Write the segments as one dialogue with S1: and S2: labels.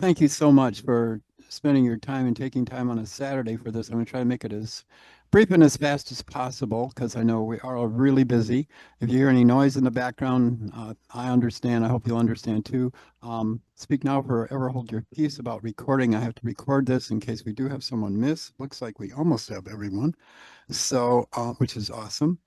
S1: thank you so much for spending your time and taking time on a Saturday for this. I'm going to try to make it as brief and as fast as possible because I know we are all really busy. If you hear any noise in the background, I understand. I hope you'll understand too. Speak now or forever hold your peace about recording. I have to record this in case we do have someone miss. Looks like we almost have everyone, so which is awesome.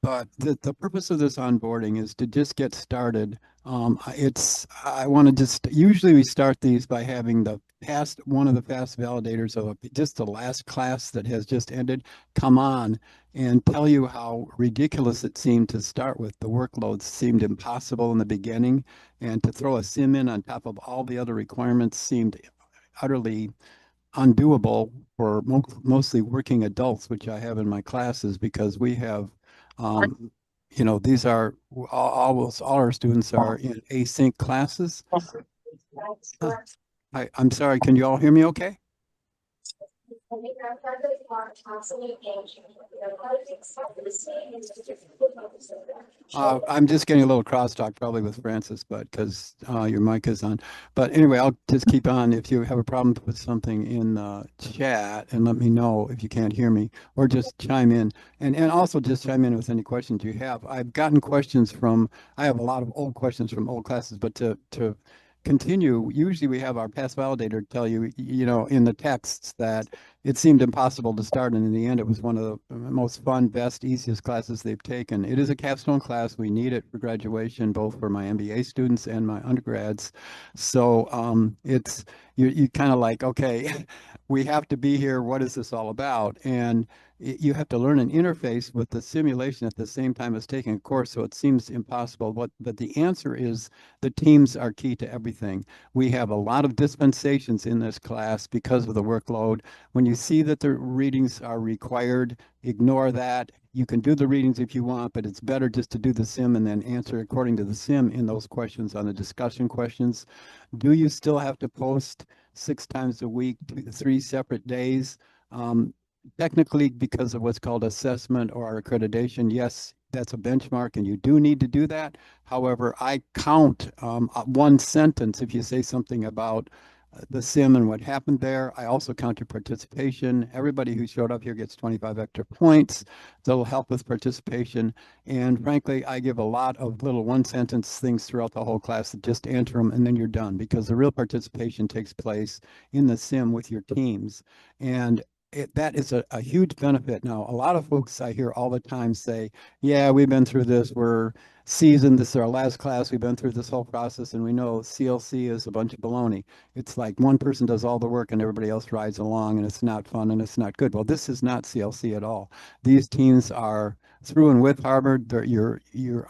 S1: But the purpose of this onboarding is to just get started. I want to just usually we start these by having the past one of the fast validators of just the last class that has just ended come on and tell you how ridiculous it seemed to start with. The workloads seemed impossible in the beginning, and to throw a sim in on top of all the other requirements seemed utterly undoable for mostly working adults, which I have in my classes because we have, um, these are almost all our students are in async classes. Uh, I'm sorry, can you all hear me okay? I'm just getting a little crosstalk probably with Francis, but because your mic is on. But anyway, I'll just keep on. If you have a problem with something in the chat, and let me know if you can't hear me, or just chime in, and also just chime in with any questions you have. I've gotten questions from. I have a lot of old questions from old classes, but to continue, usually we have our past validator tell you, in the texts that it seemed impossible to start, and in the end, it was one of the most fun, best, easiest classes they've taken. It is a capstone class. We need it for graduation, both for my MBA students and my undergrads. So it's you kind of like, okay, we have to be here. What is this all about? And you have to learn an interface with the simulation at the same time as taking a course. So it seems impossible. But the answer is the teams are key to everything. We have a lot of dispensations in this class because of the workload. When you see that the readings are required, ignore that. You can do the readings if you want, but it's better just to do the sim and then answer according to the sim in those questions on the discussion questions. Do you still have to post 6 times a week, 3 separate days? Um, Technically, because of what's called assessment or accreditation, yes, that's a benchmark and you do need to do that. However, I count one sentence if you say something about the sim and what happened there. I also count your participation. Everybody who showed up here gets 25 extra points. That'll help with participation. And frankly, I give a lot of little one sentence things throughout the whole class that just answer them and then you're done because the real participation takes place in the sim with your teams. And that is a huge benefit. Now, a lot of folks I hear all the time say, yeah, we've been through this. We're seasoned. This is our last class. We've been through this whole process and we know CLC is a bunch of baloney. It's like one person does all the work and everybody else rides along and it's not fun and it's not good. Well, this is not CLC at all. These teams are through and with Harvard.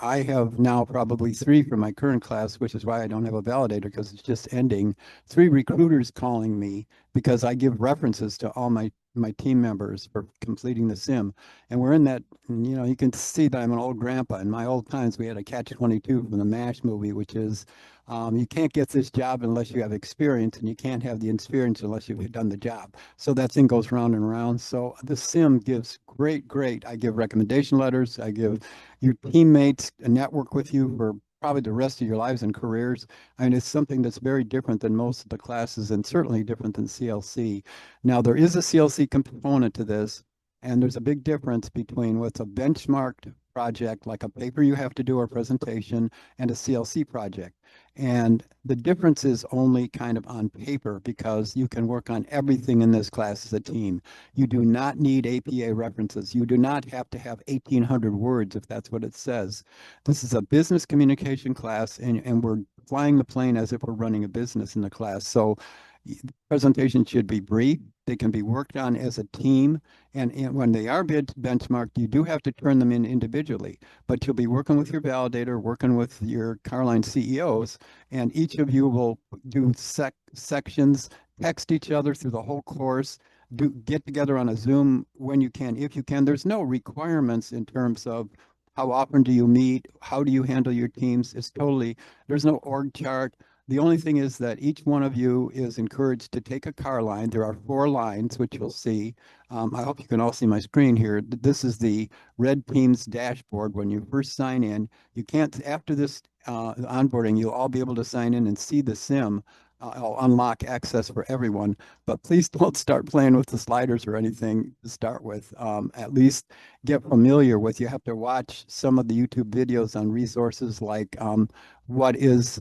S1: I have now probably three from my current class, which is why I don't have a validator because it's just ending. Three recruiters calling me because I give references to all my team members for completing the sim. And we're in that, you can see that I'm an old grandpa. In my old times, we had a catch-22 from the MASH movie, which is you can't get this job unless you have experience, and you can't have the experience unless you've done the job. So that thing goes round and round. So the sim gives great. I give recommendation letters. I give your teammates a network with you for probably the rest of your lives and careers. I mean, it's something that's very different than most of the classes and certainly different than CLC. Now, there is a CLC component to this, and there's a big difference between what's a benchmarked project, like a paper you have to do or presentation, and a CLC project. And the difference is only kind of on paper because you can work on everything in this class as a team. You do not need APA references. You do not have to have 1,800 words if that's what it says. This is a business communication class, and we're flying the plane as if we're running a business in the class. So presentation should be brief. They can be worked on as a team. And when they are benchmarked, you do have to turn them in individually. But you'll be working with your validator, working with your Carline CEOs, and each of you will do sections, text each other through the whole course, get together on a Zoom when you can, if you can. There's no requirements in terms of how often do you meet, how do you handle your teams. There's no org chart. The only thing is that each one of you is encouraged to take a car line. There are 4 lines, which you'll see. I hope you can all see my screen here. This is the Red Teams dashboard when you first sign in. You can't, after this onboarding, you'll all be able to sign in and see the sim. I'll unlock access for everyone, but please don't start playing with the sliders or anything to start with. At least get familiar with. You have to watch some of the YouTube videos on resources like what is,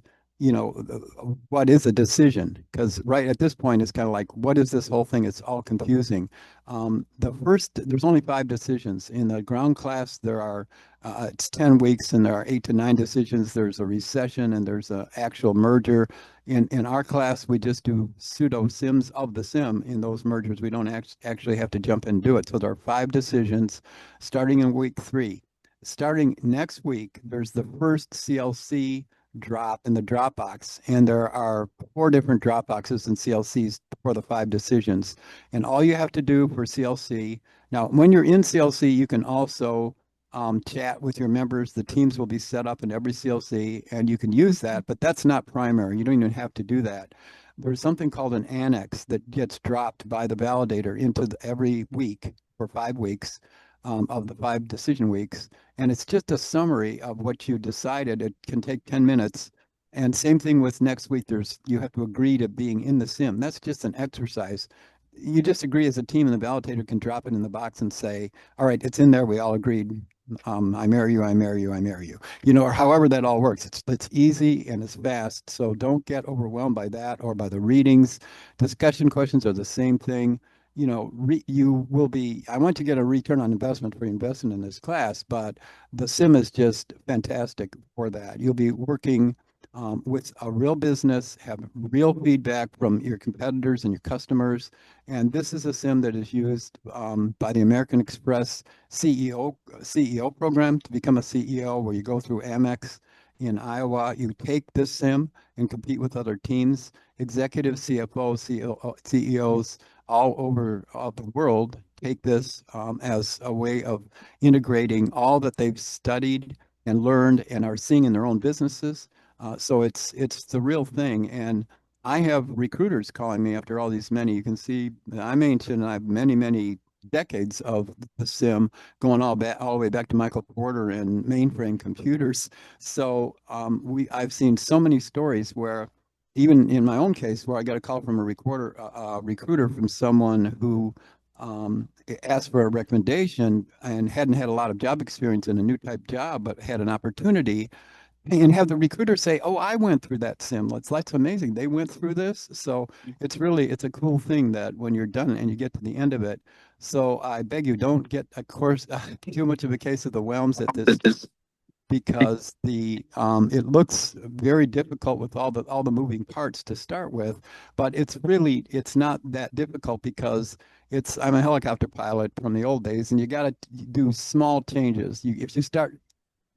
S1: what is a decision? Because right at this point, it's kind of like, what is this whole thing? It's all confusing. There's only 5 decisions. In the ground class, it's 10 weeks and there are 8 to 9 decisions. There's a recession and there's an actual merger. In our class, we just do pseudo sims of the sim in those mergers. We don't actually have to jump in and do it. So there are 5 decisions starting in week 3. Starting next week, there's the first CLC drop in the Dropbox, and there are 4 different Dropboxes and CLCs for the 5 decisions. And all you have to do for CLC, now when you're in CLC, you can also chat with your members. The teams will be set up in every CLC, and you can use that, but that's not primary. You don't even have to do that. There's something called an annex that gets dropped by the validator into every week for 5 weeks of the 5 decision weeks. And it's just a summary of what you decided. It can take 10 minutes. And same thing with next week, you have to agree to being in the sim. That's just an exercise. You just agree as a team, and the validator can drop it in the box and say, all right, it's in there. We all agreed. I marry you, I marry you, I marry you. Or however that all works. It's easy and it's fast. So don't get overwhelmed by that or by the readings. Discussion questions are the same thing. You will be, I want you to get a return on investment for investing in this class, but the sim is just fantastic for that. You'll be working with a real business, have real feedback from your competitors and your customers. And this is a sim that is used by the American Express CEO program to become a CEO, where you go through Amex in Iowa. You take this sim and compete with other teams, executives, CFOs, CEOs all over the world take this as a way of integrating all that they've studied and learned and are seeing in their own businesses. So it's the real thing. And I have recruiters calling me after all these many. You can see I'm ancient and I have many decades of the sim going all the way back to Michael Porter and mainframe computers. So I've seen so many stories where, even in my own case, where I got a call from a recruiter from someone who asked for a recommendation and hadn't had a lot of job experience in a new type job, but had an opportunity, and have the recruiter say, "Oh, I went through that sim." That's amazing. They went through this. So it's a cool thing that when you're done and you get to the end of it. So I beg you, don't get, of course, too much of a case of the whelms at this, because it looks very difficult with all the moving parts to start with, but it's not that difficult because I'm a helicopter pilot from the old days, and you got to do small changes. If you start,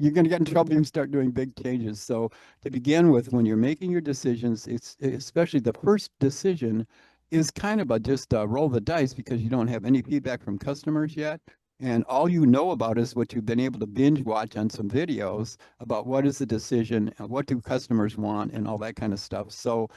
S1: you're going to get in trouble if you start doing big changes. So to begin with, when you're making your decisions, it's especially the first decision is kind of just roll the dice, because you don't have any feedback from customers yet. And all you know about is what you've been able to binge watch on some videos about what is the decision, and what do customers want, and all that kind of stuff. So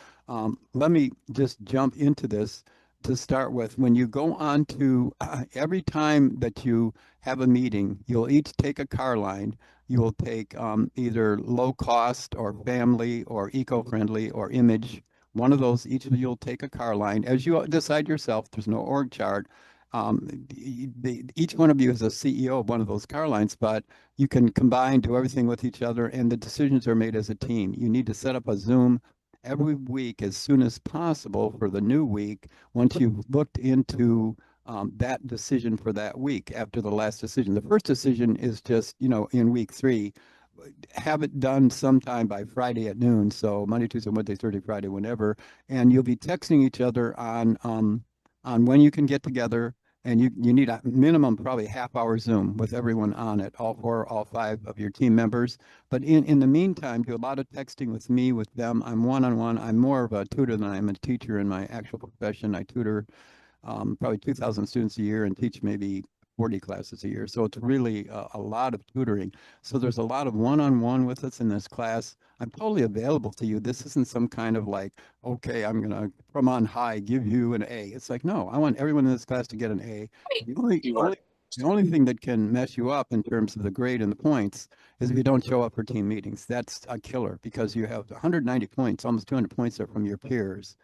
S1: let me just jump into this to start with. When you go on to every time that you have a meeting, you'll each take a car line. You will take either low cost or family or eco-friendly or image. One of those, each of you will take a car line. As you decide yourself, there's no org chart. Each one of you is a CEO of one of those car lines, but you can combine, do everything with each other, and the decisions are made as a team. You need to set up a Zoom every week as soon as possible for the new week, once you've looked into that decision for that week after the last decision. The first decision is just, in week 3, have it done sometime by Friday at noon. So Monday, Tuesday, Wednesday, Thursday, Friday, whenever, and you'll be texting each other on when you can get together. And you need a minimum probably half-hour Zoom with everyone on it, all 5 of your team members. But in the meantime, do a lot of texting with me, with them. I'm one-on-one. I'm more of a tutor than I'm a teacher in my actual profession. I tutor probably 2,000 students a year and teach maybe 40 classes a year. So it's really a lot of tutoring. So there's a lot of one-on-one with us in this class. I'm totally available to you. This isn't some kind of like, okay, I'm going to, from on high, give you an A. It's like, no, I want everyone in this class to get an A. The only,
S2: You are.
S1: The only thing that can mess you up in terms of the grade and the points is if you don't show up for team meetings. That's a killer because you have 190 points, almost 200 points are from your peers.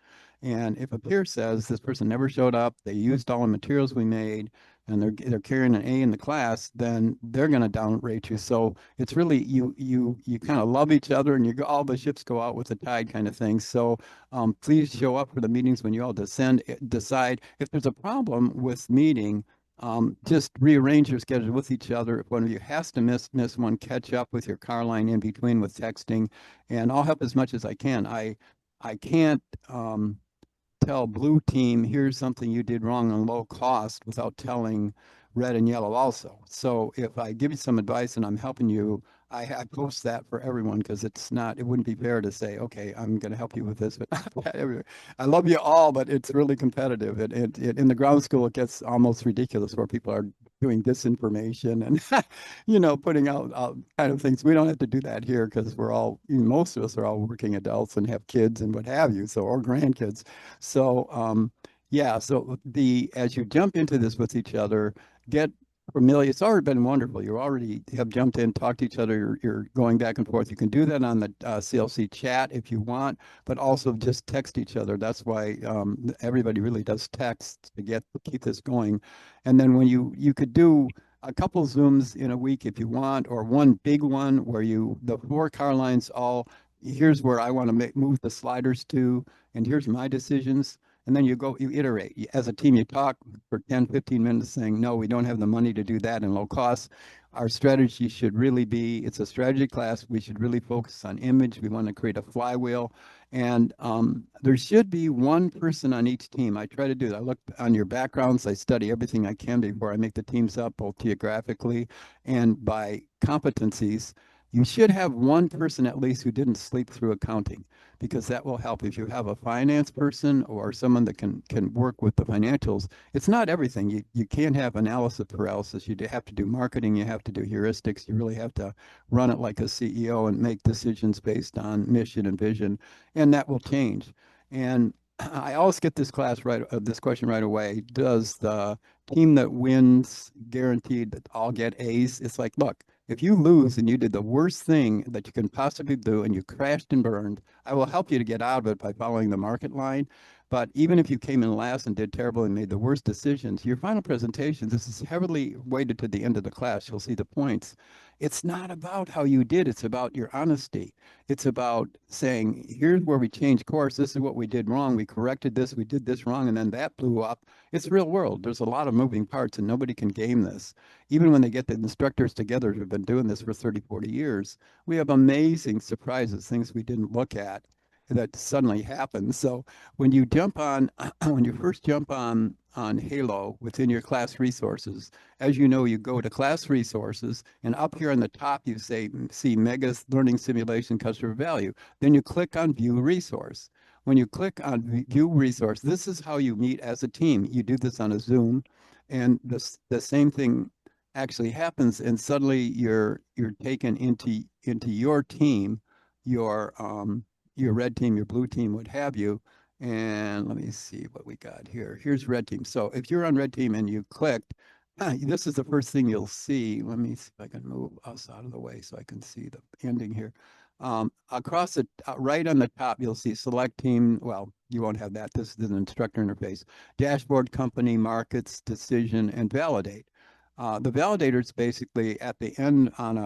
S1: And if a peer says this person never showed up, they used all the materials we made, and they're carrying an A in the class, then they're going to downrate you. So it's really you kind of love each other, and you go, all the ships go out with the tide kind of thing. So please show up for the meetings when you all decide if there's a problem with meeting. Just rearrange your schedule with each other. If one of you has to miss one, catch up with your car line in between with texting, and I'll help as much as I can. I can't tell blue team, here's something you did wrong on low cost without telling red and yellow also. So if I give you some advice and I'm helping you, I post that for everyone because it wouldn't be fair to say, okay, I'm going to help you with this, but I love you all, but it's really competitive. In the ground school, it gets almost ridiculous where people are doing disinformation and, putting out kind of things. We don't have to do that here because most of us are all working adults and have kids and what have you, or grandkids. So, yeah, so as you jump into this with each other, get familiar. It's already been wonderful. You already have jumped in, talked to each other. You're going back and forth. You can do that on the CLC chat if you want, but also just text each other. That's why everybody really does text to keep this going. And then when you could do a couple Zooms in a week if you want, or one big one where the four car lines here's where I want to move the sliders to, and here's my decisions. And then you iterate. As a team, you talk for 10, 15 minutes saying, no, we don't have the money to do that in low cost. Our strategy should really be, it's a strategy class. We should really focus on image. We want to create a flywheel. And there should be one person on each team. I try to do that. I look on your backgrounds. I study everything I can before I make the teams up, both geographically and by competencies. You should have one person at least who didn't sleep through accounting, because that will help. If you have a finance person or someone that can work with the financials, it's not everything. You can't have analysis paralysis. You have to do marketing. You have to do heuristics. You really have to run it like a CEO and make decisions based on mission and vision, and that will change. And I always get this question right away. Does the team that wins guaranteed that all get A's? It's like, look, if you lose and you did the worst thing that you can possibly do and you crashed and burned, I will help you to get out of it by following the market line. But even if you came in last and did terrible and made the worst decisions, your final presentation, this is heavily weighted to the end of the class. You'll see the points. It's not about how you did. It's about your honesty. It's about saying, here's where we changed course. This is what we did wrong. We corrected this. We did this wrong. And then that blew up. It's real world. There's a lot of moving parts and nobody can game this. Even when they get the instructors together who've been doing this for 30, 40 years, we have amazing surprises, things we didn't look at that suddenly happen. So when you when you first jump on Halo within your class resources, as you know, you go to class resources, and up here on the top, you see Mega Learning Simulation Customer Value. Then you click on View Resource. When you click on View Resource, this is how you meet as a team. You do this on a Zoom, and the same thing actually happens, and suddenly you're taken into your team, your red team, your blue team, what have you. And let me see what we got here. Here's red team. So if you're on red team and you clicked, this is the first thing you'll see. Let me see if I can move us out of the way so I can see the ending here. Across the right on the top, you'll see select team. Well, you won't have that. This is an instructor interface. Dashboard, company, markets, decision, and validate. The validator is basically at the end on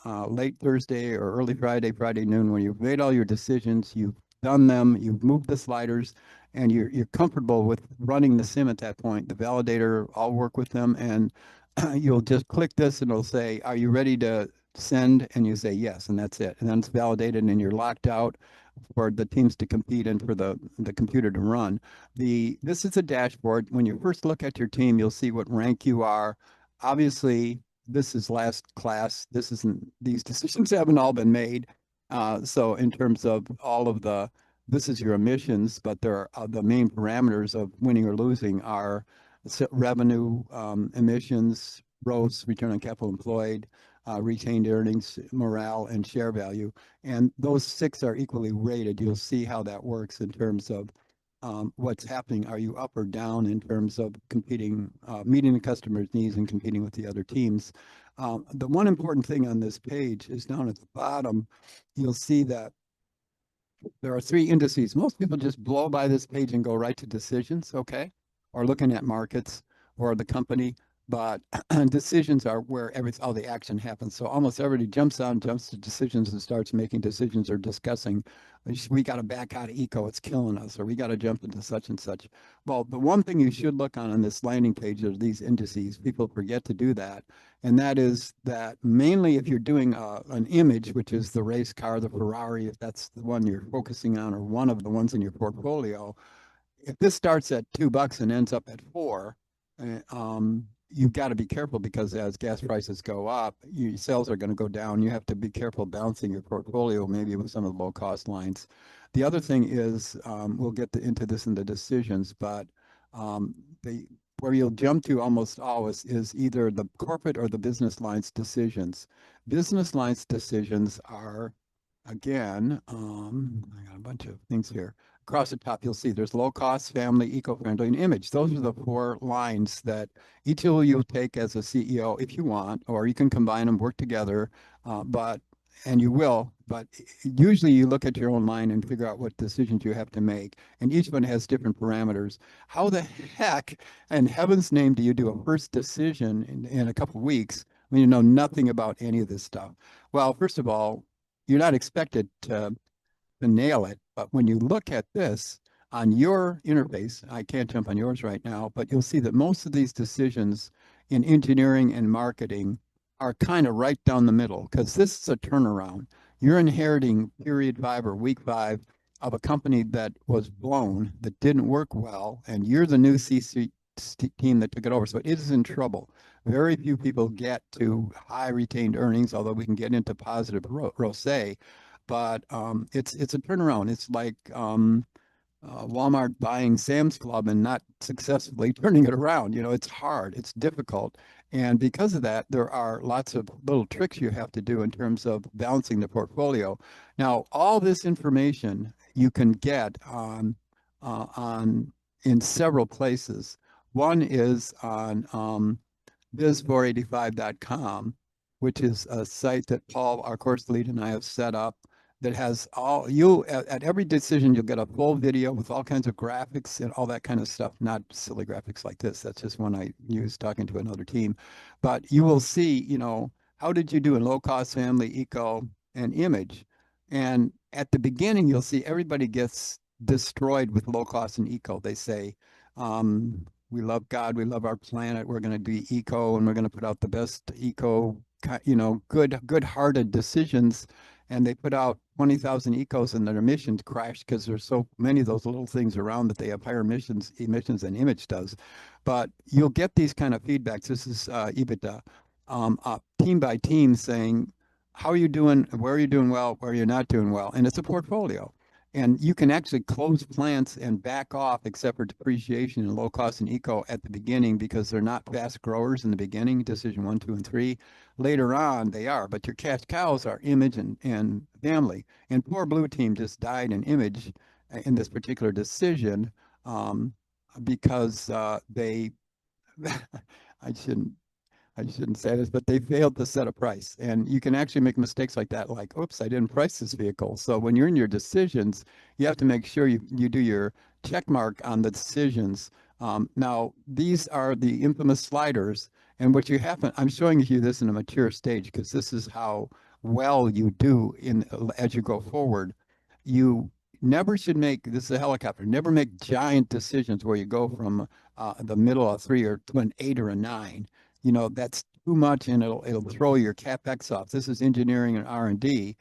S1: a late Thursday or early Friday noon, when you've made all your decisions, you've done them, you've moved the sliders, and you're comfortable with running the sim at that point. The validator, I'll work with them, and you'll just click this and it'll say, are you ready to send? And you say yes, and that's it. And then it's validated and you're locked out for the teams to compete and for the computer to run. This is a dashboard. When you first look at your team, you'll see what rank you are. Obviously, this is last class. These decisions haven't all been made. So in terms of this is your emissions, but there are the main parameters of winning or losing are revenue, emissions, gross, return on capital employed, retained earnings, morale, and share value. And those 6 are equally rated. You'll see how that works in terms of what's happening. Are you up or down in terms of competing, meeting the customer's needs and competing with the other teams? The one important thing on this page is down at the bottom, you'll see that there are three indices. Most people just blow by this page and go right to decisions, okay? Or looking at markets or the company, but decisions are where all the action happens. So almost everybody jumps to decisions and starts making decisions or discussing, we got to back out of eco, it's killing us, or we got to jump into such and such. Well, the one thing you should look on this landing page are these indices. People forget to do that. And that is that mainly if you're doing an image, which is the race car, the Ferrari, if that's the one you're focusing on, or one of the ones in your portfolio, if this starts at $2 and ends up at 4, you've got to be careful, because as gas prices go up, your sales are going to go down. You have to be careful balancing your portfolio, maybe with some of the low cost lines. The other thing is, we'll get into this in the decisions, but the where you'll jump to almost always is either the corporate or the business lines decisions. Business lines decisions are, again, I got a bunch of things here. Across the top, you'll see there's low cost, family, eco-friendly, and image. Those are the 4 lines that each of you will take as a CEO if you want, or you can combine them, work together, and you will, but usually you look at your own line and figure out what decisions you have to make, and each one has different parameters. How the heck in heaven's name do you do a first decision in a couple of weeks when you know nothing about any of this stuff? Well, first of all, you're not expected to nail it. But when you look at this on your interface, I can't jump on yours right now, but you'll see that most of these decisions in engineering and marketing are kind of right down the middle, because this is a turnaround. You're inheriting period 5 or week 5 of a company that was blown, that didn't work well, and you're the new C-suite team that took it over. So it is in trouble. Very few people get to high retained earnings, although we can get into positive ROCE, but it's a turnaround. It's like Walmart buying Sam's Club and not successfully turning it around. You know, it's hard, it's difficult. And because of that, there are lots of little tricks you have to do in terms of balancing the portfolio. Now, all this information you can get on in several places. One is on biz485.com, which is a site that Paul, our course lead, and I have set up, that has all, you at every decision you'll get a full video with all kinds of graphics and all that kind of stuff. Not silly graphics like this, that's just one I use talking to another team, but you will see, you know, how did you do in low cost, family, eco, and image. And at the beginning you'll see everybody gets destroyed with low cost and eco. They say, we love God, we love our planet, we're going to be eco, and we're going to put out the best eco, you know, good-hearted decisions. And they put out 20,000 ecos, and their emissions crashed because there's so many of those little things around that they have higher emissions than image does. But you'll get these kind of feedbacks. This is EBITDA, team by team, saying, how are you doing? Where are you doing well? Where are you not doing well? And it's a portfolio. And you can actually close plants and back off, except for depreciation and low cost and eco at the beginning, because they're not fast growers in the beginning, decision 1, 2, and 3. Later on, they are, but your cash cows are image and family. And poor blue team just died in image in this particular decision, because they, I shouldn't say this, but they failed to set a price. And you can actually make mistakes like that, like, oops, I didn't price this vehicle. So when you're in your decisions, you have to make sure you do your check mark on the decisions. Now, these are the infamous sliders. And what you happen, I'm showing you this in a mature stage, because this is how well you do as you go forward. You never should make, this is a helicopter, never make giant decisions where you go from the middle of 3 or to an 8 or a 9. You know, that's too much, and it'll throw your capex off. This is engineering and R&D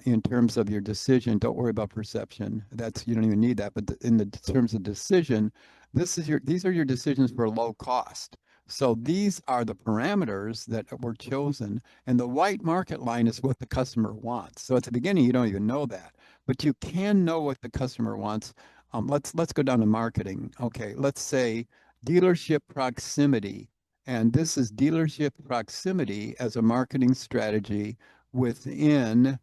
S1: in terms of your decision. Don't worry about perception. That's, you don't even need that. But in the terms of decision, these are your decisions for low cost. So these are the parameters that were chosen, and the white market line is what the customer wants. So at the beginning, you don't even know that, but you can know what the customer wants. Let's go down to marketing. Okay, let's say dealership proximity. And this is dealership proximity as a marketing strategy within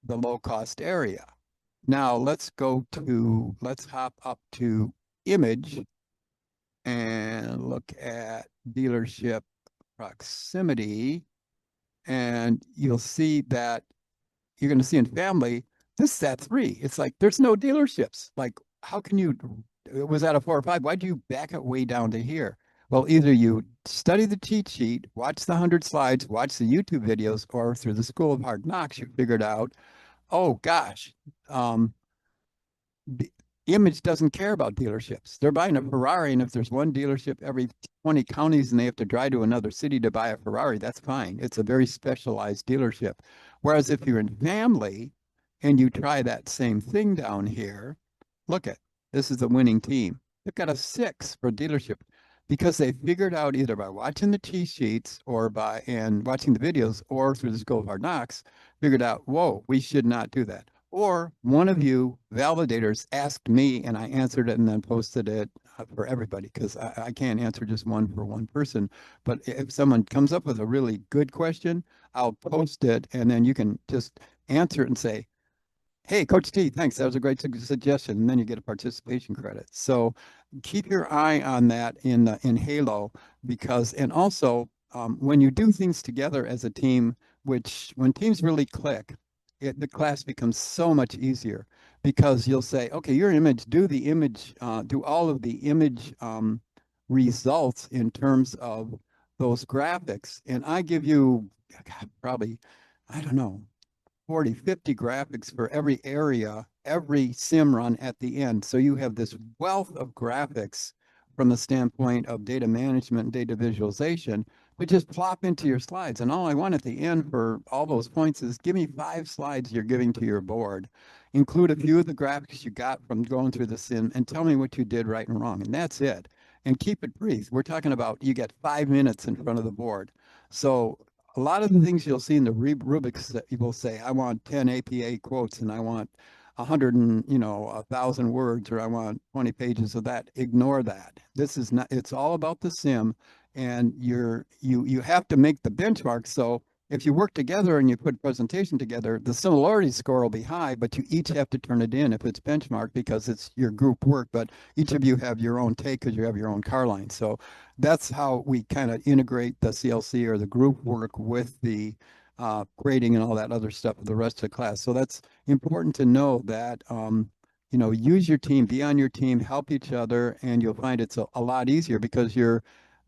S1: the low cost area. Now let's hop up to image and look at dealership proximity. And you'll see that you're going to see in family, this is at 3. It's like there's no dealerships. Like, how can you? It was at a 4 or 5. Why'd you back it way down to here? Well, either you study the cheat sheet, watch the 100 slides, watch the YouTube videos, or through the School of Hard Knocks, you figured out, oh gosh, um, the Image doesn't care about dealerships. They're buying a Ferrari, and if there's one dealership every 20 counties and they have to drive to another city to buy a Ferrari, that's fine. It's a very specialized dealership. Whereas if you're in family and you try that same thing down here, look at this is the winning team. They've got a 6 for dealership because they figured out either by watching the cheat sheets or by and watching the videos or through the School of Hard Knocks, figured out, whoa, we should not do that. Or one of you validators asked me and I answered it and then posted it for everybody because I can't answer just one for one person. But if someone comes up with a really good question, I'll post it and then you can just answer it and say, hey, Coach T, thanks. That was a great suggestion. And then you get a participation credit. So keep your eye on that in Halo because, and also when you do things together as a team, which when teams really click, the class becomes so much easier because you'll say, okay, your image, do all of the image results in terms of those graphics. And I give you probably, I don't know, 40, 50 graphics for every area, every sim run at the end. So you have this wealth of graphics from the standpoint of data management and data visualization, but just plop into your slides. And all I want at the end for all those points is give me 5 slides you're giving to your board. Include a few of the graphics you got from going through the sim and tell me what you did right and wrong. And that's it. And keep it brief. We're talking about you get 5 minutes in front of the board. So a lot of the things you'll see in the rubrics that you will say, I want 10 APA quotes and I want 100 and, 1,000 words, or I want 20 pages of that. Ignore that. This is not, it's all about the sim and you have to make the benchmark. So if you work together and you put presentation together, the similarity score will be high, but you each have to turn it in if it's benchmark because it's your group work, but each of you have your own take because you have your own car line. So that's how we kind of integrate the CLC or the group work with the grading and all that other stuff of the rest of the class. So that's important to know that, use your team, be on your team, help each other, and you'll find it's a lot easier because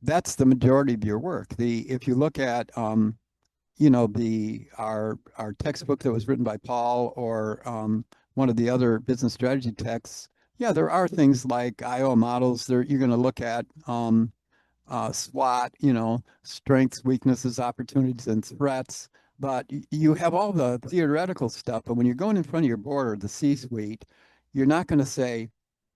S1: that's the majority of your work. If you look at, our textbook that was written by Paul or one of the other business strategy texts, yeah, there are things like IO models there you're going to look at. SWOT, strengths, weaknesses, opportunities, and threats. But you have all the theoretical stuff. But when you're going in front of your board or the C-suite, you're not going to say,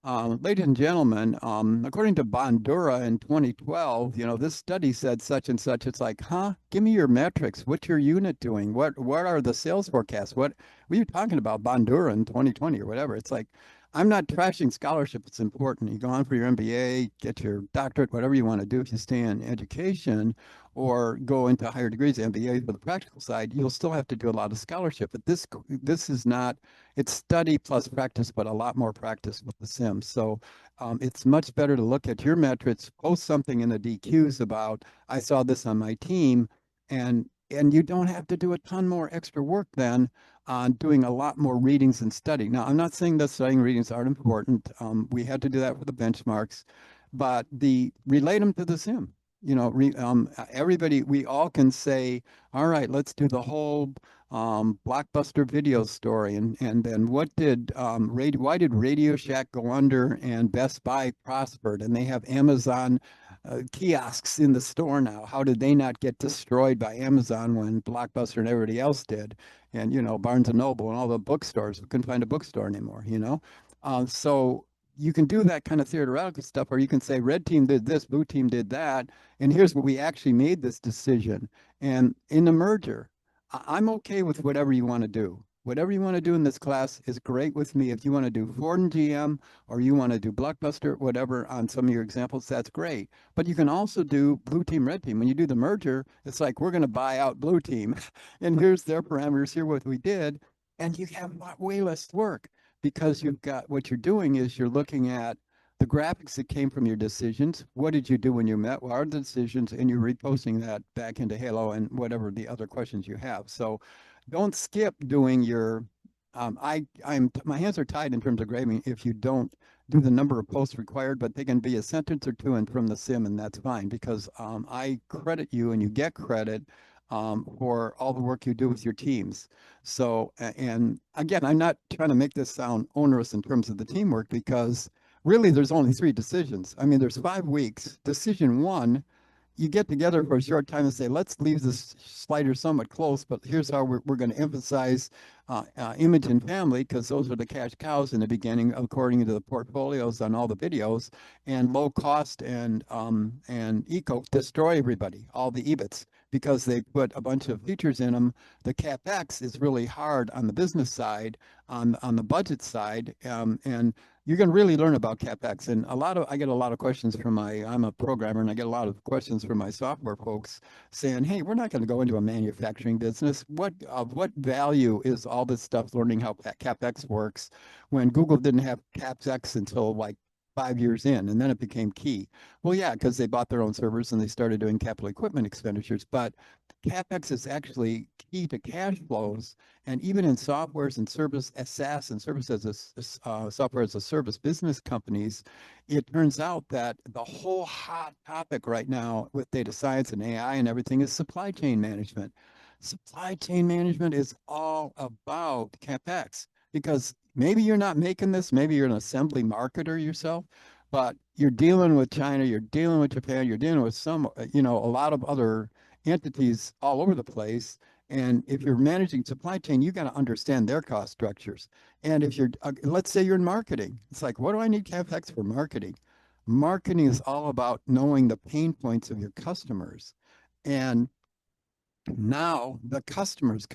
S1: ladies and gentlemen, according to Bandura in 2012, this study said such and such. It's like, huh? Give me your metrics. What's your unit doing? What are the sales forecasts? What are you talking about Bandura in 2020 or whatever? It's like, I'm not trashing scholarship. It's important. You go on for your MBA, get your doctorate, whatever you want to do. If you stay in education or go into higher degrees, MBA for the practical side, you'll still have to do a lot of scholarship. But this is not, it's study plus practice, but a lot more practice with the Sims. So it's much better to look at your metrics, post something in the DQs about, I saw this on my team, and you don't have to do a ton more extra work then on doing a lot more readings and study. Now, I'm not saying that studying readings aren't important. We had to do that for the benchmarks, but relate them to the sim. Everybody, we all can say, all right, let's do the whole blockbuster video story, and then why did Radio Shack go under and Best Buy prospered, and they have Amazon kiosks in the store now. How did they not get destroyed by Amazon when Blockbuster and everybody else did? And, Barnes and Noble and all the bookstores, we couldn't find a bookstore anymore. So you can do that kind of theoretical stuff, or you can say red team did this, blue team did that, and here's what we actually made this decision. And in the merger, I'm okay with whatever you want to do. Whatever you want to do in this class is great with me. If you want to do Ford and GM or you want to do Blockbuster, whatever on some of your examples, that's great. But you can also do blue team, red team. When you do the merger, it's like we're going to buy out blue team. And here's their parameters, here what we did. And you have way less work. because you've got what you're doing is you're looking at the graphics that came from your decisions. What did you do when you met? What are the decisions? And you're reposting that back into Halo and whatever the other questions you have. So don't skip doing your I'm my hands are tied in terms of grading if you don't do the number of posts required, but they can be a sentence or two and from the sim, and that's fine because I credit you and you get credit for all the work you do with your teams. So, and again, I'm not trying to make this sound onerous in terms of the teamwork because really there's only three decisions. I mean, there's 5 weeks. Decision one, you get together for a short time and say, let's leave this slider somewhat close, but here's how we're going to emphasize image and family because those are the cash cows in the beginning, according to the portfolios on all the videos, and low cost and eco destroy everybody, all the EBITs, because they put a bunch of features in them. The CapEx is really hard on the business side, on the budget side, and you're going to really learn about CapEx. And I get a lot of questions from I'm a programmer and I get a lot of questions from my software folks saying, hey, we're not going to go into a manufacturing business. What value is all this stuff learning how CapEx works when Google didn't have CapEx until like 5 years in, and then it became key. Well, yeah, because they bought their own servers and they started doing capital equipment expenditures. But CapEx is actually key to cash flows, and even in softwares and service as SaaS and service as software as a service business companies, it turns out that the whole hot topic right now with data science and AI and everything is supply chain management. Supply chain management is all about CapEx because maybe you're not making this, maybe you're an assembly marketer yourself, but you're dealing with China, you're dealing with Japan, you're dealing with a lot of other entities all over the place. And if you're managing supply chain, you got to understand their cost structures. And if let's say you're in marketing, it's like, what do I need CapEx for marketing? Marketing is all about knowing the pain points of your customers. And now the customers,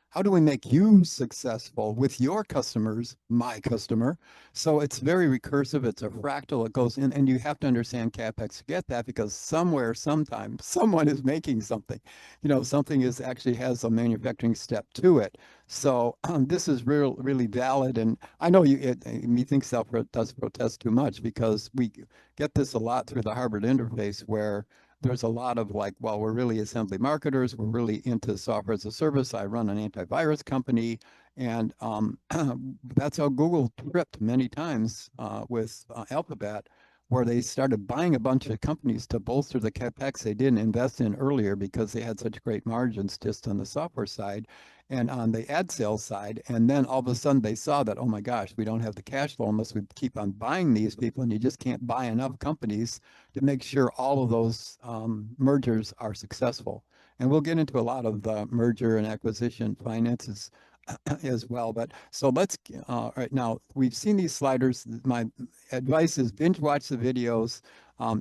S1: how do we make you successful with your customers, my customer? So it's very recursive, it's a fractal, it goes in, and you have to understand CapEx to get that because somewhere sometime someone is making something, something is actually has a manufacturing step to it. So this is really valid. And I know methinks self does protest too much because we get this a lot through the Harvard interface where there's a lot of like, well, we're really assembly marketers. We're really into software as a service. I run an antivirus company. And that's how Google tripped many times with Alphabet, where they started buying a bunch of companies to bolster the capex they didn't invest in earlier because they had such great margins just on the software side and on the ad sales side. And then all of a sudden they saw that, oh my gosh, we don't have the cash flow unless we keep on buying these people. And you just can't buy enough companies to make sure all of those mergers are successful. And we'll get into a lot of the merger and acquisition finances as well. But so let's, right now, we've seen these sliders. My advice is binge watch the videos.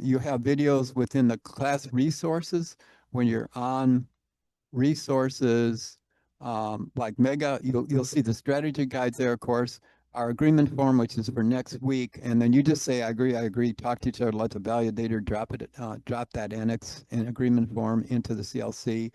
S1: You have videos within the class resources when you're on resources like Mega, you'll see the strategy guides there, of course, our agreement form, which is for next week, and then you just say, I agree, talk to each other, let the validator drop that annex and agreement form into the CLC.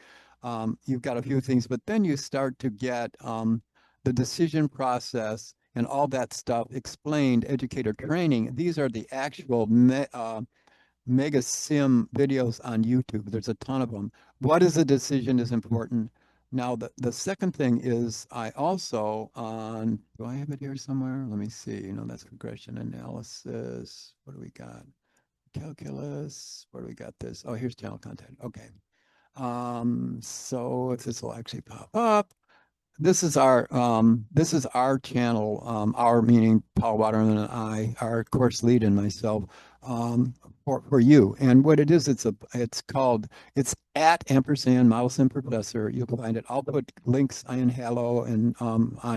S1: You've got a few things, but then you start to get the decision process and all that stuff explained, educator training. These are the actual mega sim videos on YouTube. There's a ton of them. What is a decision is important. Now, the second thing is I also on, do I have it here somewhere? Let me see. That's regression analysis. What do we got? Calculus. Where do we got this? Oh, here's channel content. Okay. So if this will actually pop up, this is our channel, our meaning Paul Waterman and I, our course lead and myself, for you. And what it is, it's at ampersand model sim professor. You'll find it. I'll put links in Hello and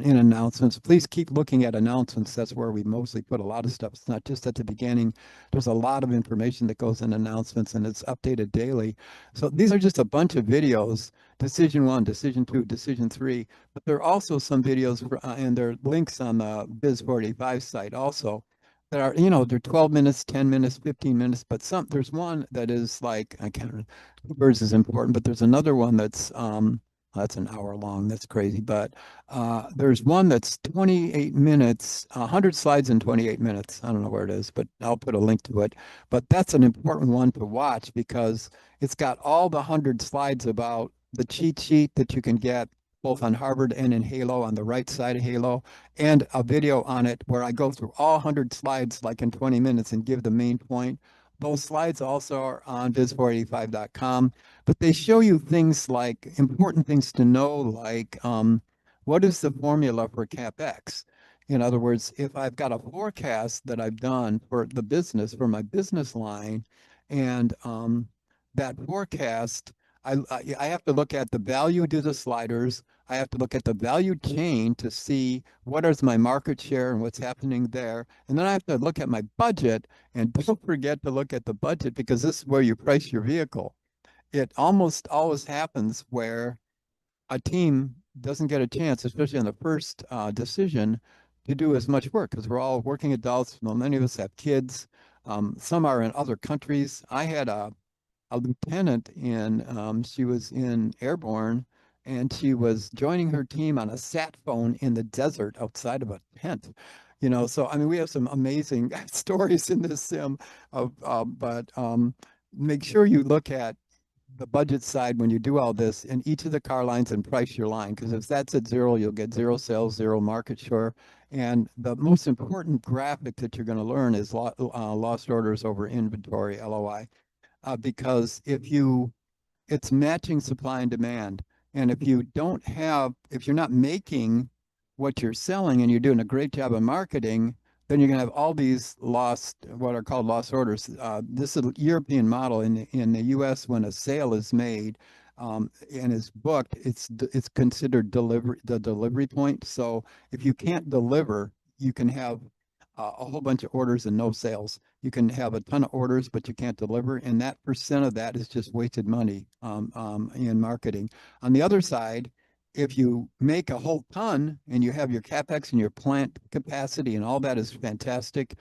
S1: in announcements. Please keep looking at announcements. That's where we mostly put a lot of stuff. It's not just at the beginning. There's a lot of information that goes in announcements and it's updated daily. So these are just a bunch of videos. Decision 1, decision 2, decision 3. But there are also some videos and there are links on the Biz 45 site also that are, they're 12 minutes, 10 minutes, 15 minutes, but there's one that is like, I can't remember, Birds is important, but there's another one that's That's an hour long. That's crazy. But there's one that's 28 minutes, 100 slides in 28 minutes. I don't know where it is, but I'll put a link to it. But that's an important one to watch because it's got all the 100 slides about the cheat sheet that you can get both on Harvard and in Halo on the right side of Halo, and a video on it where I go through all 100 slides like in 20 minutes and give the main point. Those slides also are on biz485.com, but they show you things like important things to know, like what is the formula for CapEx? In other words, if I've got a forecast that I've done for the business, for my business line, and that forecast, I have to look at the value to the sliders. I have to look at the value chain to see what is my market share and what's happening there. And then I have to look at my budget. And don't forget to look at the budget because this is where you price your vehicle. It almost always happens where a team doesn't get a chance, especially on the first decision, to do as much work because we're all working adults. Well, many of us have kids. Some are in other countries. I had a lieutenant in, she was in airborne and she was joining her team on a sat phone in the desert outside of a tent. So I mean, we have some amazing stories in this sim but make sure you look at the budget side when you do all this in each of the car lines and price your line. Because if that's at zero, you'll get zero sales, zero market share. And the most important graphic that you're going to learn is lost orders over inventory, LOI. Because it's matching supply and demand. And if you're not making what you're selling and you're doing a great job of marketing, then you're going to have all these what are called lost orders. This is a European model. In the US, when a sale is made and is booked, it's considered the delivery point. So if you can't deliver, you can have a whole bunch of orders and no sales. You can have a ton of orders, but you can't deliver, and that percent of that is just wasted money in marketing. On the other side, if you make a whole ton and you have your capex and your plant capacity and all that is fantastic,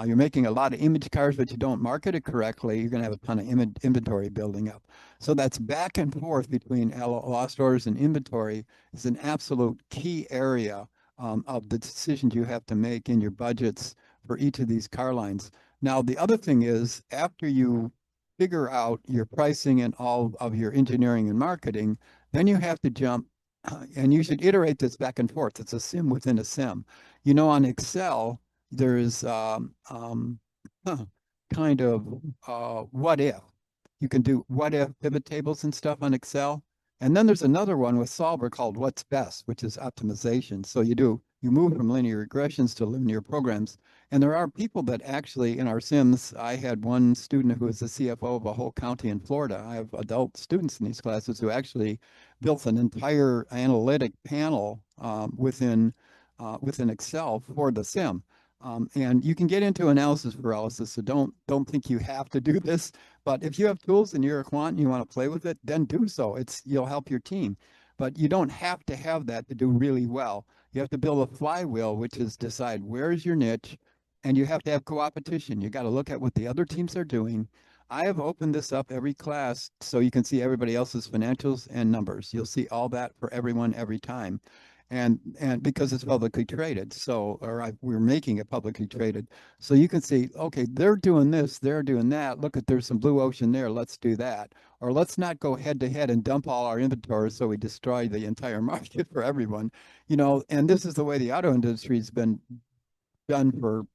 S1: you're making a lot of image cars, but you don't market it correctly, you're going to have a ton of inventory building up. So that's back and forth between lost orders and inventory is an absolute key area of the decisions you have to make in your budgets for each of these car lines. Now, the other thing is after you figure out your pricing and all of your engineering and marketing, then you have to jump and you should iterate this back and forth. It's a sim within a sim. On Excel, there's kind of what if. You can do what if pivot tables and stuff on Excel. And then there's another one with Solver called What's Best, which is optimization. So you move from linear regressions to linear programs. And there are people that actually in our sims, I had one student who was the CFO of a whole county in Florida. I have adult students in these classes who actually built an entire analytic panel within Excel for the sim. And you can get into analysis paralysis, so don't think you have to do this. But if you have tools and you're a quant and you want to play with it, then do so. You'll help your team. But you don't have to have that to do really well. You have to build a flywheel, which is decide where is your niche, and you have to have co-opetition. You got to look at what the other teams are doing. I have opened this up every class so you can see everybody else's financials and numbers. You'll see all that for everyone every time. And because it's publicly traded, we're making it publicly traded, so you can see, okay, they're doing this, they're doing that. Look, there's some blue ocean there. Let's do that, or let's not go head to head and dump all our inventory so we destroy the entire market for everyone. And this is the way the auto industry has been done for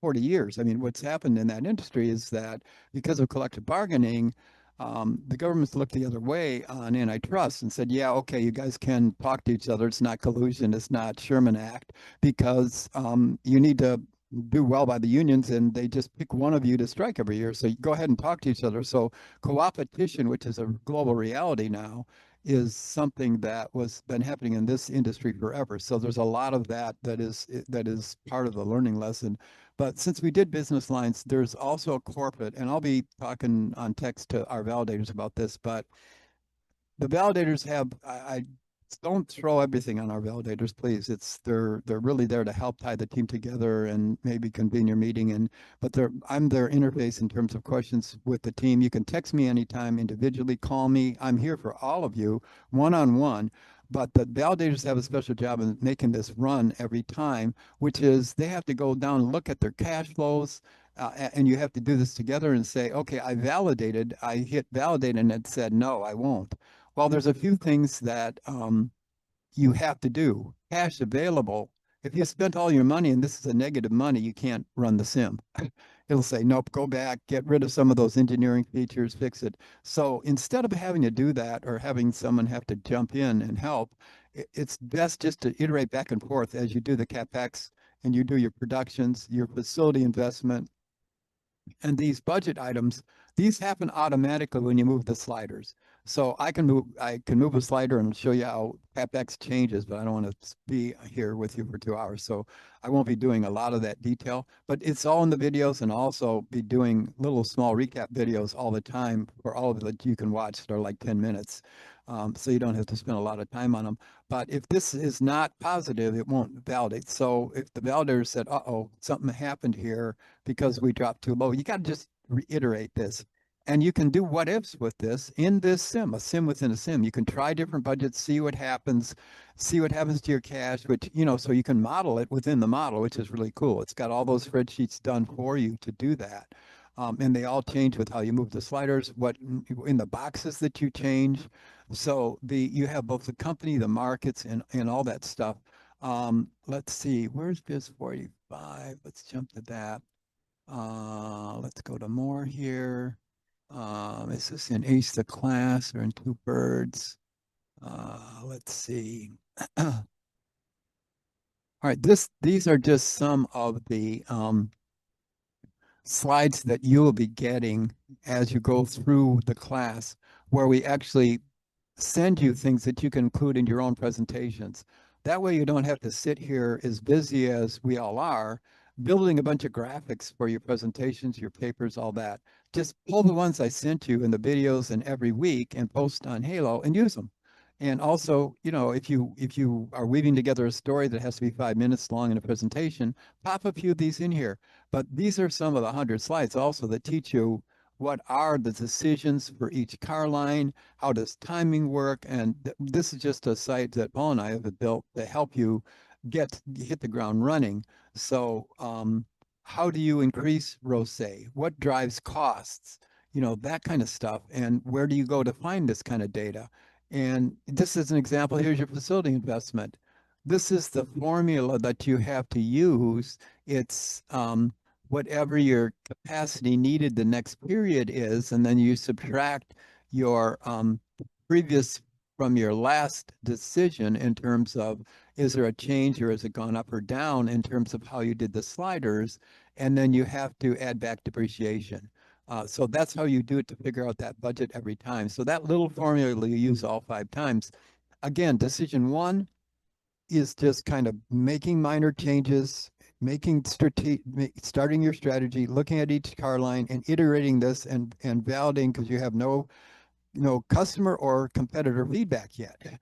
S1: 40 years. I mean, what's happened in that industry is that because of collective bargaining, the government's looked the other way on antitrust and said, yeah, okay, you guys can talk to each other. It's not collusion. It's not Sherman Act because you need to do well by the unions and they just pick one of you to strike every year. So you go ahead and talk to each other. So co-opetition, which is a global reality now, is something that was been happening in this industry forever. So there's a lot of that is part of the learning lesson. But since we did business lines, there's also a corporate, and I'll be talking on text to our validators about this, but the validators have, I don't throw everything on our validators, please. They're really there to help tie the team together and maybe convene your meeting. But I'm their interface in terms of questions with the team. You can text me anytime individually, call me. I'm here for all of you, one-on-one. But the validators have a special job in making this run every time, which is they have to go down and look at their cash flows. And you have to do this together and say, okay, I hit validate, and it said, no, I won't. Well, there's a few things that you have to do. Cash available. If you spent all your money and this is a negative money, you can't run the sim. It'll say, nope, go back, get rid of some of those engineering features, fix it. So instead of having to do that or having someone have to jump in and help, it's best just to iterate back and forth as you do the CapEx and you do your productions, your facility investment, and these budget items, these happen automatically when you move the sliders. So I can move a slider and show you how CapEx changes, but I don't want to be here with you for 2 hours. So I won't be doing a lot of that detail, but it's all in the videos, and also be doing little small recap videos all the time for all of it that you can watch that are like 10 minutes. So you don't have to spend a lot of time on them. But if this is not positive, it won't validate. So if the validator said, uh-oh, something happened here because we dropped too low, you got to just reiterate this. And you can do what ifs with this in this sim, a sim within a sim. You can try different budgets, see what happens to your cash, which, so you can model it within the model, which is really cool. It's got all those spreadsheets done for you to do that. And they all change with how you move the sliders, what in the boxes that you change. So you have both the company, the markets, and all that stuff. Let's see, where's BIS 45? Let's jump to that. Let's go to more here. Is this in Ace the Class or in Two Birds? Let's see. All right, these are just some of the slides that you will be getting as you go through the class, where we actually send you things that you can include in your own presentations. That way you don't have to sit here as busy as we all are, building a bunch of graphics for your presentations, your papers, all that. Just pull the ones I sent you in the videos and every week and post on Halo and use them. And also, if you are weaving together a story that has to be 5 minutes long in a presentation, pop a few of these in here. But these are some of the 100 slides also that teach you what are the decisions for each car line, how does timing work, and this is just a site that Paul and I have built to help you hit the ground running. So how do you increase ROSE? What drives costs? That kind of stuff. And where do you go to find this kind of data? And this is an example. Here's your facility investment. This is the formula that you have to use. It's whatever your capacity needed the next period is, and then you subtract your previous from your last decision in terms of, is there a change or has it gone up or down in terms of how you did the sliders, and then you have to add back depreciation. So that's how you do it to figure out that budget every time. So that little formula you use all 5 times. Again, decision one is just kind of making minor changes, starting your strategy, looking at each car line and iterating this and validating, because you have no customer or competitor feedback yet.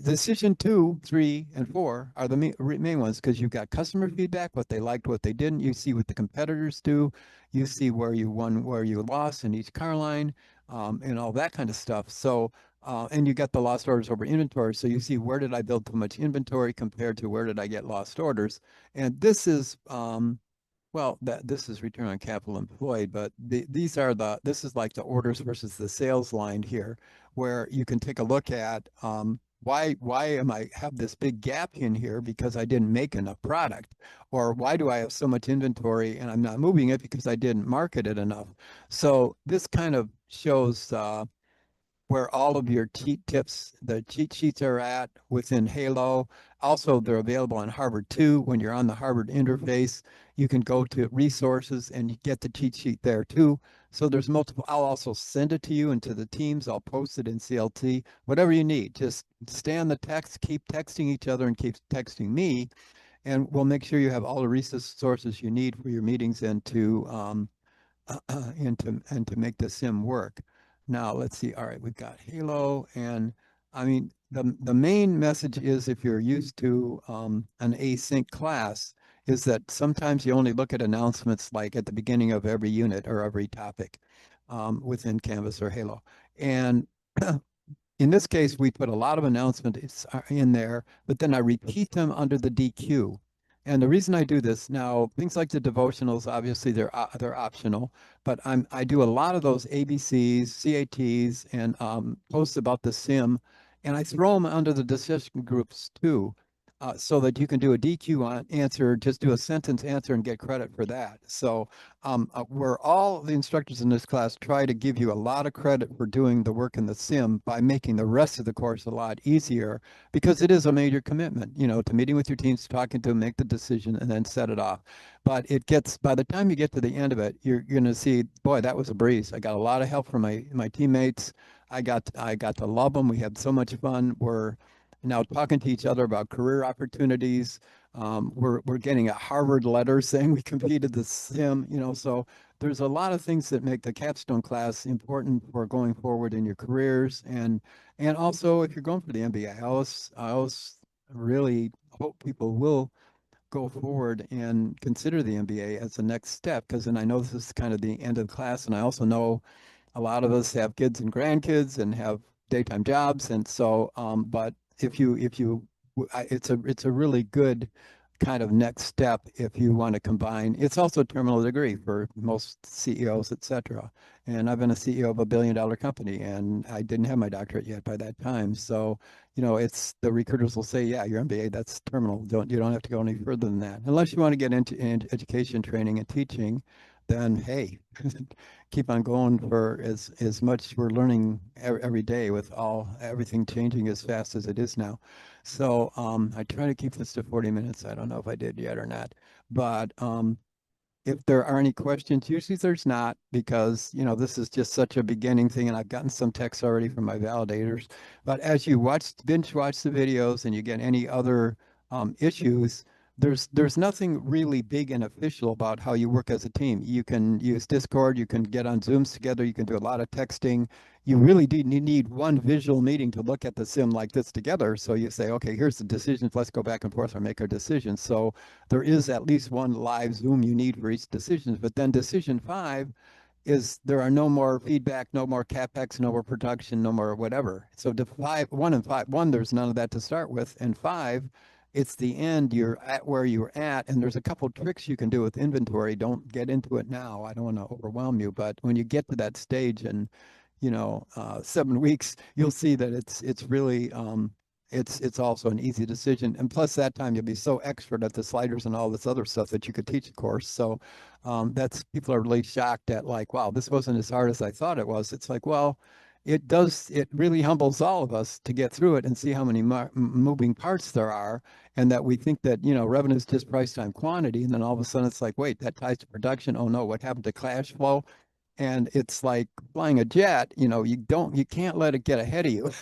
S1: Decision 2, 3, and 4 are the main ones, because you've got customer feedback, what they liked, what they didn't. You see what the competitors do. You see where you won, where you lost in each car line, and all that kind of stuff. So, and you got the lost orders over inventory. So you see, where did I build too much inventory compared to where did I get lost orders? And this is well, this is return on capital employed, but this is like the orders versus the sales line here, where you can take a look at why am I have this big gap in here because I didn't make enough product, or why do I have so much inventory and I'm not moving it because I didn't market it enough. So this kind of shows where all of your the cheat sheets are at within Halo. Also, they're available on Harvard too. When you're on the Harvard interface, you can go to resources and you get the cheat sheet there too. So there's multiple. I'll also send it to you and to the teams. I'll post it in CLT, whatever you need. Just stay on the text, keep texting each other and keep texting me, and we'll make sure you have all the resources you need for your meetings and to make the sim work. Now let's see. All right, we've got Halo, and I mean, the main message is if you're used to an async class, is that sometimes you only look at announcements like at the beginning of every unit or every topic within Canvas or Halo. And in this case, we put a lot of announcements in there, but then I repeat them under the DQ. And the reason I do this now, things like the devotionals, obviously they're optional, but I do a lot of those ABCs, CATs, and posts about the sim, and I throw them under the discussion groups too, so that you can do a DQ answer, just do a sentence answer and get credit for that. So where all the instructors in this class try to give you a lot of credit for doing the work in the sim by making the rest of the course a lot easier, because it is a major commitment, to meeting with your teams, talking to them, make the decision, and then set it off. But by the time you get to the end of it, you're going to see, boy, that was a breeze. I got a lot of help from my teammates. I got to love them. We had so much fun. We're now talking to each other about career opportunities. We're getting a Harvard letter saying we completed the sim, so there's a lot of things that make the capstone class important for going forward in your careers, and also if you're going for the MBA. I always really hope people will go forward and consider the MBA as the next step, because then I know this is kind of the end of the class, and I also know a lot of us have kids and grandkids and have daytime jobs, and so but if you it's a really good kind of next step if you want to combine. It's also a terminal degree for most CEOs, etc. And I've been a CEO of a billion-dollar company, and I didn't have my doctorate yet by that time. So, it's the recruiters will say, yeah, your MBA, that's terminal. You don't have to go any further than that. Unless you want to get into education, training, and teaching, then hey, keep on going for as much. We're learning every day with everything changing as fast as it is now. So I try to keep this to 40 minutes. I don't know if I did yet or not, but if there are any questions, usually there's not, because this is just such a beginning thing, and I've gotten some texts already from my validators. But as you binge watch the videos and you get any other issues, there's nothing really big and official about how you work as a team. You can use Discord, you can get on Zooms together, you can do a lot of texting. You really do need one visual meeting to look at the sim like this together. So you say, okay, here's the decisions, let's go back and forth or make our decisions. So there is at least one live Zoom you need for each decision. But then decision 5 is there are no more feedback, no more CapEx, no more production, no more whatever. So to 1 and 5, 1, there's none of that to start with. And 5, it's the end. You're at where you're at. And there's a couple tricks you can do with inventory. Don't get into it now. I don't want to overwhelm you. But when you get to that stage and 7 weeks, you'll see that it's really it's also an easy decision. And plus that time you'll be so expert at the sliders and all this other stuff that you could teach a course. So that's people are really shocked at, like, wow, this wasn't as hard as I thought it was. It's like, well, it really humbles all of us to get through it and see how many moving parts there are, and that we think that revenue is just price time quantity, and then all of a sudden it's like, wait, that ties to production. Oh no, what happened to cash flow? And it's like flying a jet. You can't let it get ahead of you.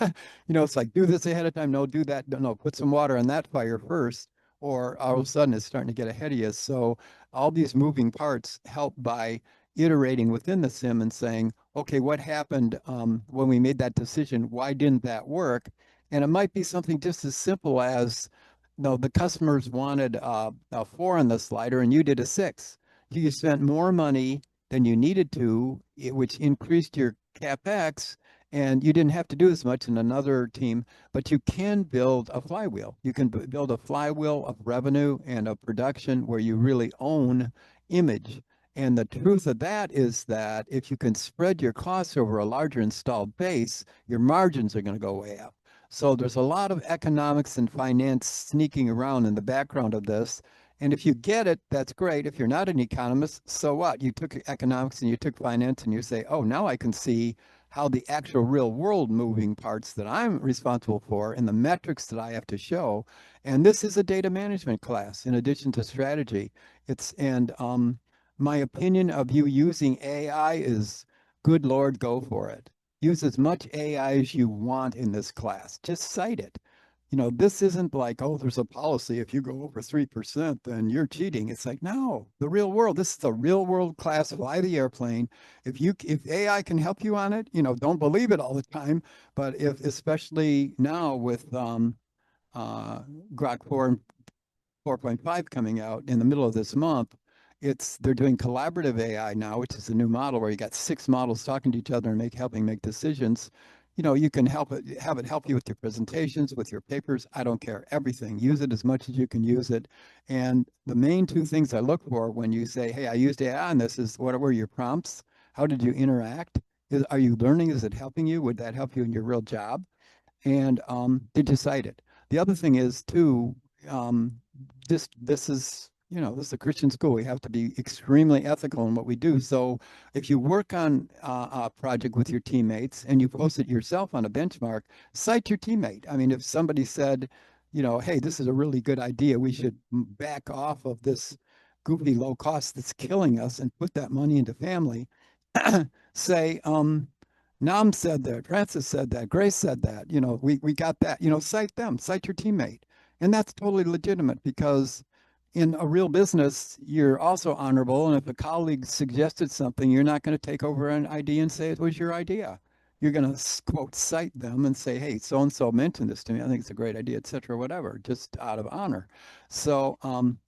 S1: It's like, do this ahead of time. No, do that. No, put some water on that fire first, or all of a sudden it's starting to get ahead of you. So all these moving parts help by iterating within the sim and saying, okay, what happened when we made that decision? Why didn't that work? And it might be something just as simple as, no, the customers wanted a 4 on the slider and you did a 6. You spent more money than you needed to, which increased your CapEx, and you didn't have to do as much in another team, but you can build a flywheel. You can build a flywheel of revenue and of production where you really own image. And the truth of that is that if you can spread your costs over a larger installed base, your margins are going to go way up. So there's a lot of economics and finance sneaking around in the background of this. And if you get it, that's great. If you're not an economist, so what? You took economics and you took finance and you say, oh, now I can see how the actual real world moving parts that I'm responsible for and the metrics that I have to show. And this is a data management class in addition to strategy. My opinion of you using AI is, good Lord, go for it. Use as much AI as you want in this class. Just cite it. this isn't like, oh, there's a policy. If you go over 3%, then you're cheating. It's like, no, the real world. This is a real world class. Fly the airplane. If AI can help you on it, don't believe it all the time. But if, especially now with uh, Grok 4 and 4.5 coming out in the middle of this month, they're doing collaborative AI now, which is a new model where you got six models talking to each other and helping make decisions. You can have it help you with your presentations, with your papers. I don't care, everything. Use it as much as you can use it. And the main two things I look for when you say, "Hey, I used AI on this," is what were your prompts? How did you interact? Are you learning? Is it helping you? Would that help you in your real job? And did you cite it? The other thing is too, um, this is a Christian school. We have to be extremely ethical in what we do. So if you work on a project with your teammates and you post it yourself on a benchmark, cite your teammate. I mean, if somebody said, hey, this is a really good idea, we should back off of this goofy low cost that's killing us and put that money into family. Say, Nam said that, Francis said that, Grace said that, we got that, cite them, cite your teammate. And that's totally legitimate because in a real business, you're also honorable. And if a colleague suggested something, you're not going to take over an idea and say it was your idea. You're going to quote cite them and say, hey, so and so mentioned this to me. I think it's a great idea, et cetera, whatever, just out of honor. So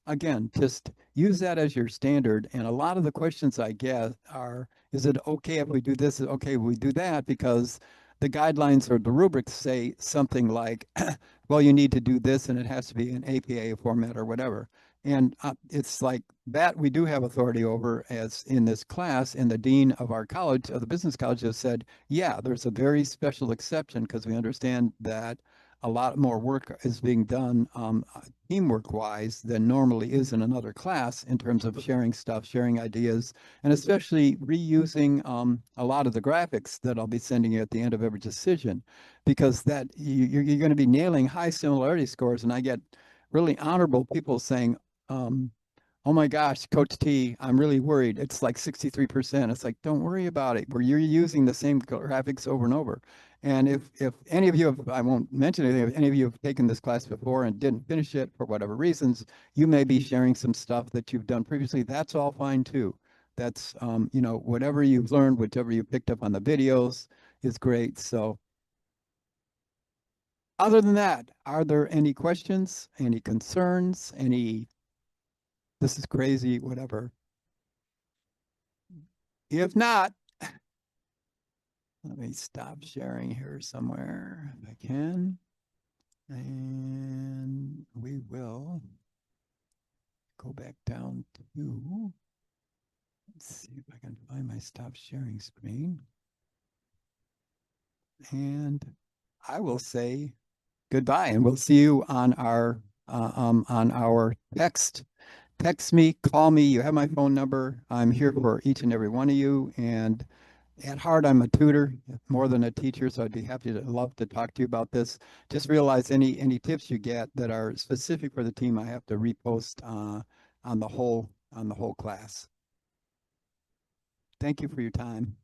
S1: again, just use that as your standard. And a lot of the questions I get are, is it okay if we do this? Is it okay if we do that? Because the guidelines or the rubrics say something like, well, you need to do this and it has to be in APA format or whatever. And it's like that we do have authority over as in this class. And the dean of our college, of the business college, has said, yeah, there's a very special exception because we understand that a lot more work is being done teamwork wise than normally is in another class in terms of sharing stuff, sharing ideas, and especially reusing a lot of the graphics that I'll be sending you at the end of every decision, because that you're going to be nailing high similarity scores. And I get really honorable people saying, oh my gosh, Coach T, I'm really worried. It's like 63%. It's like, don't worry about it. Where you're using the same graphics over and over. And if any of you have, I won't mention anything, if any of you have taken this class before and didn't finish it for whatever reasons, you may be sharing some stuff that you've done previously. That's all fine too. That's, whatever you've learned, whichever you picked up on the videos is great. So other than that, are there any questions, any concerns, any, this is crazy, whatever? If not, let me stop sharing here somewhere if I can. And we will go back down to, let's see if I can find my stop sharing screen. And I will say goodbye, and we'll see you on our text. Text me, call me. You have my phone number. I'm here for each and every one of you. And at heart, I'm a tutor more than a teacher, so I'd be happy to love to talk to you about this. Just realize any tips you get that are specific for the team, I have to repost on the whole class. Thank you for your time.